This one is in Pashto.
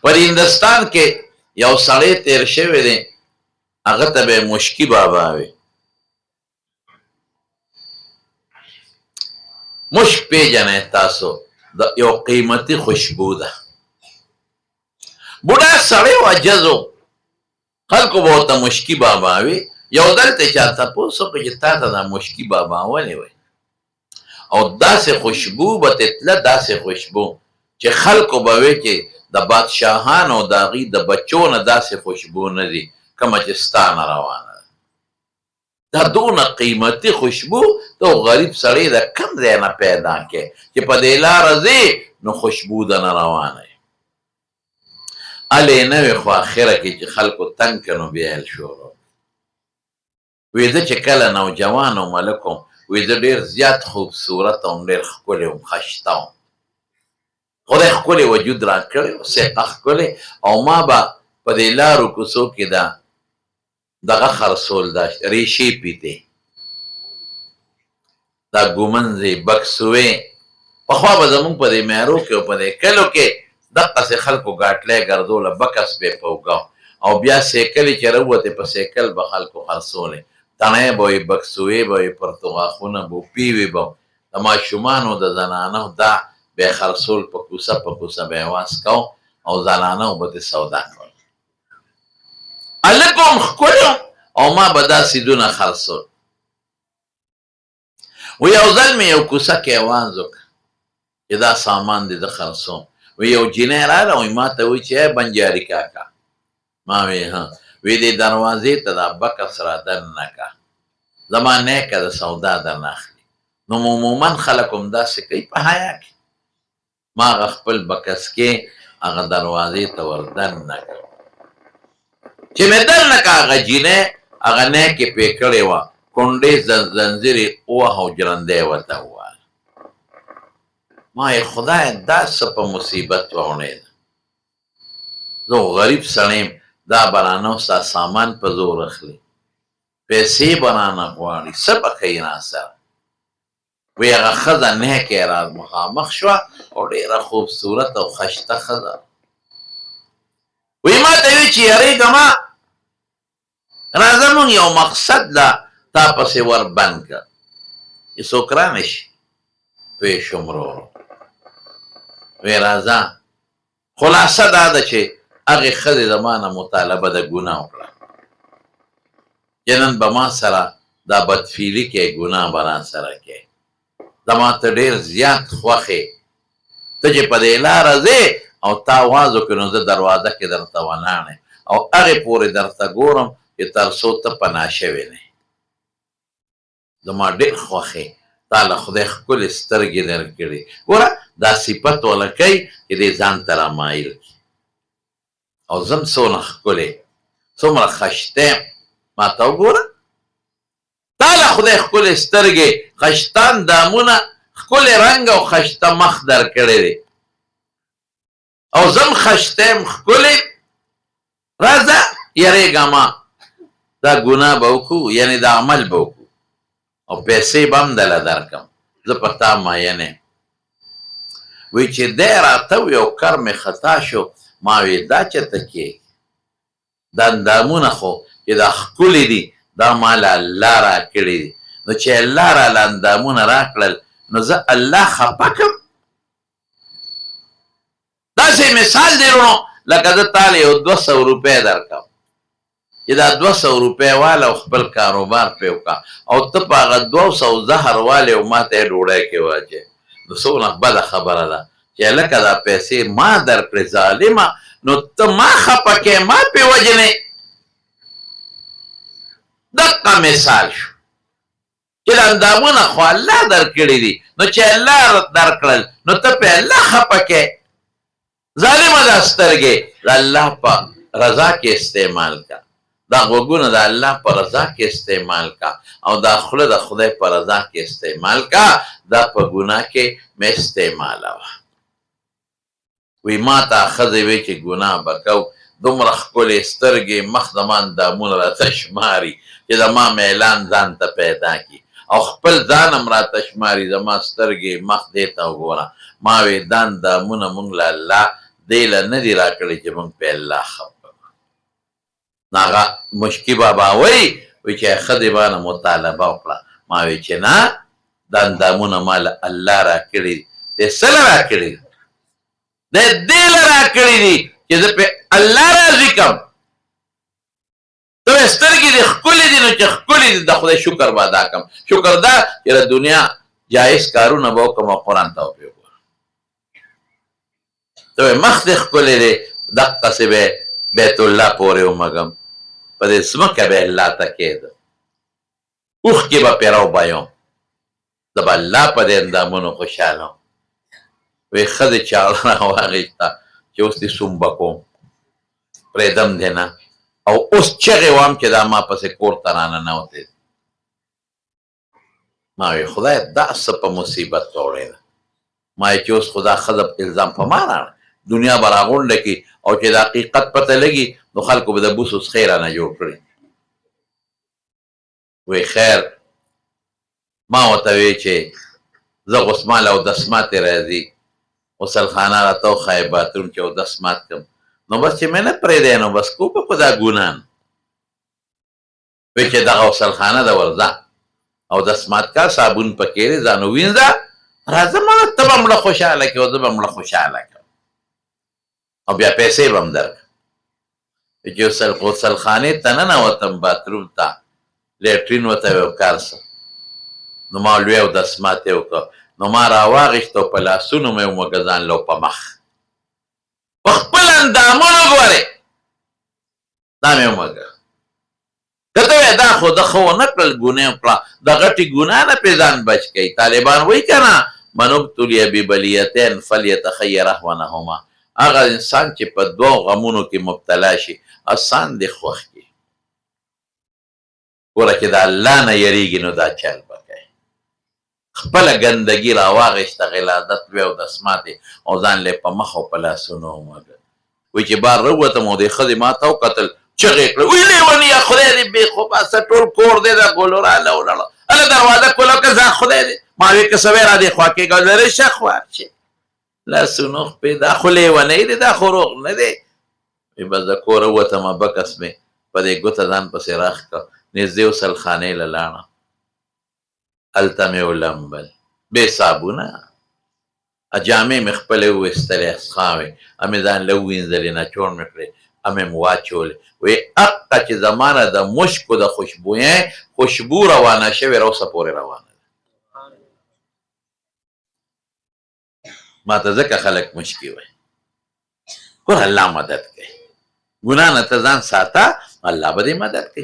پر هندوستان کې یو سړی تیر شوی دی، هغه ته به مشکي بابا وي. مشک پیژنئ تاسو، د یو قیمتي خوشبو ده. بوډا سړی و، عجز و، خلکو به ورته مشکي بابا وي. یو ځل ته چا تپوس وکړو چې تا ته دا مشکي بابا ولې وایي؟ او داسې خوشبو به تتله، داسې خوشبو چې خلکو به وایي چې د بادشاهانو او د هغوی د بچو نه داسې خوشبو نه دي کومه چې ستا نه روانه ده. دا دونه قیمتي خوشبو ته غریب سړی د کم ځای نه پیدا کې چې په دې لاره ځې نو خوشبو د نه روانه وي. هلې نه وي، خو اخره کې چې خلکو تنګ که نو بیا یې شروع وي. زه چې کله نوجوان و ملک وم، وی زه ډېر زیات خوبصورت وم، ډېر ښکلی وم، ښایسته وم. خدای ښکلی وجود را کړی و، صحه ښکلی. او ما به په دې لارو کوڅو کې دغه خرڅول، دا ریشې پیتې، دا ګومنځې، بکسوې. پخوا به زمونږ په دې میارو کې او په دې کلو کې دقسې خلکو ګاټلی ګرځوله، بکس به یې په وګاو، او بیا سیکلې چې راووتې په سیکل به خلکو خرڅولې. تڼۍ به وي، بکسوې به وي، پرتوغاښونه به پیوې به د ماشومانو د زنانو دا به یې خرڅول، په کوڅه په کوڅه به یې واس کو او زنانو به ترې سودا کول. هلک هم ښکلی وم او ما به دا څیزونه خرڅول. و یو ځل مې یو کوڅه کې اواز وکړ چې دا سامان دې زه خرڅوم. و یو جینۍ راغله، وایي ما ته وایي چې ای بنجاري کاکا. ما وی ها، وی دې دروازې ته دا بکس را دننه که، زما نیکه د سودا درنه اخلي. نو عموما خلک هم داسې کوي په حیا کې. ما هغه خپل بکس کې هغه دروازې ته ور دننه کړ. چې مې دننه که، هغه جینۍ هغه نیکې پرې کړې وه، کونډې زنځیرې ووهه او جرندی ورته ووهله. ما یې خدایه دا څه په مصیبت وغوڼېده. زه غریب سړی یم، دا به رانه ستا سامان په زور اخلي، پیسې به رانه غواړي، څه به کوي راسره؟ وی هغه ښځه نیکې را مخامخ شوه او ډېره خوبصورت او ښایسته ښځه. وی ما ته وی چې یارېږه ما، راځه مونږ یو مقصد له تا پسې ور بند کړه، چې څوک رانه شي. پوه شوم ورو. وی راځه. خلاصه دا ده چې هغې ښځې زما نه مطالبه د ګناه وکړه چې نن به ما سره دا بدفیلي کې ګناه به راسره کې. زما ته ډېر زیات خوښ یې، ته چې په دې لاره ځې او تا آواز وکړې نو زه دروازه کې درته ولاړ یم او هغې پورې درته ګورم چې تر څو ته پناه شوې نه یې. زما ډېر خوښ یې، تا له خدای ښکلې سترګې درکړې. ګوره دا صفت وله کوي چې دې ځان ته رامایل کړي. او زم څونه ښکلی، څومره ښایسته یم، ما ته وګوره. تا له خدای ښکلې سترګې، ښایسته اندامونه، ښکلی رنګ او ښایسته مخ درکړی دی. او زم ښایسته یم، ښکلی. راځه یارېږه ما، دا ګناه به وکړو، یعنې دا عمل به وکړو او پیسې به هم دله درکړم، زه په تا ماین یم. وی چې دی راته و یو کر مې خطا شو. ما وی دا چېرته کېږي؟ دا اندامونه خو چې دا ښکلي دي، دا ما له الله را کړي دي. نو چې الله راله اندامونه راکړل نو زه الله خفه کړم. داسې مثال دی ورونو، لکه زه تاله یو 200 روپۍ درکړم چې دا 200 روپۍ واله او خپل کاروبار پرې وکړه، او ته په هغه 200 زهر والې او ما ته یې ډوډۍ کې واچوې. نو څومره بده خبره ده چې هلکه دا پیسې ما درکړې ظالمه، نو ته ما خفه کې، ما پې وجنې. دقه مثال شو چې دا اندامونه خو الله درکړي دي، نو چې الله درکړل نو ته پې الله خفه کې. ظالمه دا سترګې د الله په رضا کې استعمال کا، دا غوږونه د الله په رضا کې استعمال کا، او دا خوله د خدای په رضا کې استعمال کا. دا په ګناه کې مې استعمالوه. وی ما ته ښځې وی چې ګناه به کوو، دومره ښکلې سترګې، مخ زما اندامونه راته شماري چې زما میلان ځان ته پیدا کړي، او خپل ځان هم راته شماري، زما سترګې، مخ دې ته وګوره. ما وی دا اندامونه مونږ له الله دی له نه دي راکړی چې موږ په الله خفه کړو. نو هغه مشکي بابا وایي چې ښه دې باندې مطالبه وکړه. ما وایي چې نه، دا اندامونه ما له الله راکړي دي. دی څه له راکړي دي؟ دی دې له راکړي دي چې زه پې الله راضي کړم. ته وایې سترګې دې ښکلې دي، نو چې ښکلې دي د خدای شکر به ادا کړم. شکر دا چې د دنیا جایز کارونه به وکړم او قرآن ته به وګورم. ته وایې مخ دې ښکلی دی، دقسې به بیت الله پورې ومږم، په دې ځمکه به الله ته کېده، اوښکې به پرې راوبایم، زه به الله په دې اندامونو خوشحاله وم. وایي ښځې چاړه راواخېسته چې اوس دې سومبه کوم، پرېږدم دې نه. او اوس چغې وام چې دا ما پسې کور ته راننوتې. ما وایي خدای دا څه په مصیبت راوړې ده. ما وایي چې اوس خو دا ښځه الزام په ما راغله، دنیا به راغونډه کړي او چې د حقیقت پته لګي نو خلکو به د بوسو څخې رانه جوړ کړي. وایي خیر. ما ورته وایي چې زه غسمال او دسماتې راځي، غسلخانه راته وښایې باتروم چې اودس مات کړم. نو بس چې مې نه پرېږدی نو بس کو به په دا ګناه نه. وایي چې دغه غسلخانه ده ورځه اودس مات کا، صابون پکې دی، ځان ووینځه، راځه مړه ته به مړه خوشحاله کړې او زه به مړه خوشحاله کړم او بیا پیسې به هم درکړم. چې غسلخانې ته ننوتم، باتروم ته، لیټرین ورته ویې وکارسه. نو ما لوی اودس مات یې وکړه. نو ما راواغېست او په لاسونو مې ومږه ځان له په مخ، په خپل اندامونو ګورې دا مې ومږه. که ته وایې دا خو ده ښه ونه کړل، ګناه وکړه، د غټې ګناه نه پرې ځان بچ کوي. طالبان وایي که نه من ابتلي ببلیتین فلیتخیر اهونهما. هغه انسان چې په دوو غمونو کې مبتلا شي اسان دې خوښ کړي. ګوره چې د الله نه یریږي نو دا چل به کوي. خپله ګندګي راواغېسته، غلادت وی اودس ماتې او ځان له په مخ او په لاسونو ومږه. وایي چې بار راووتم او دې ښځې ما ته وکتل، چغې کړه وایي لیونیه خدای دې بېخوباسه ټول کور دی د ګلو راله ولاړه، هله دروازه کوله که ځه خدای دې. ما وایي که سوی را دې خوا کېږه لرې شه خوا چې لاسونو خپې دا خو لیونی دی، دا خو روغ نه دی. وایي بس د کوره ووتمه، بکس مې په دې ګوته ځان پسې راښ کړه، نږدې غسلخانې له لاړه، هلته مې ولمبل بې صابونه، جامې مې خپلې وویستلې اسخاوې، امې ځان له ووینځلې، نچوړ مې کړې، امې مې واچولې. وایي حقه چې زمانه د مشکو د خوشبو روانه شوې را اوسه پورې روانه ده. ما ته ځکه خلک مشکي وایي. ګوره الله مدد کوي، ګناه نه ته ځان ساته، الله به دې مدد کوي.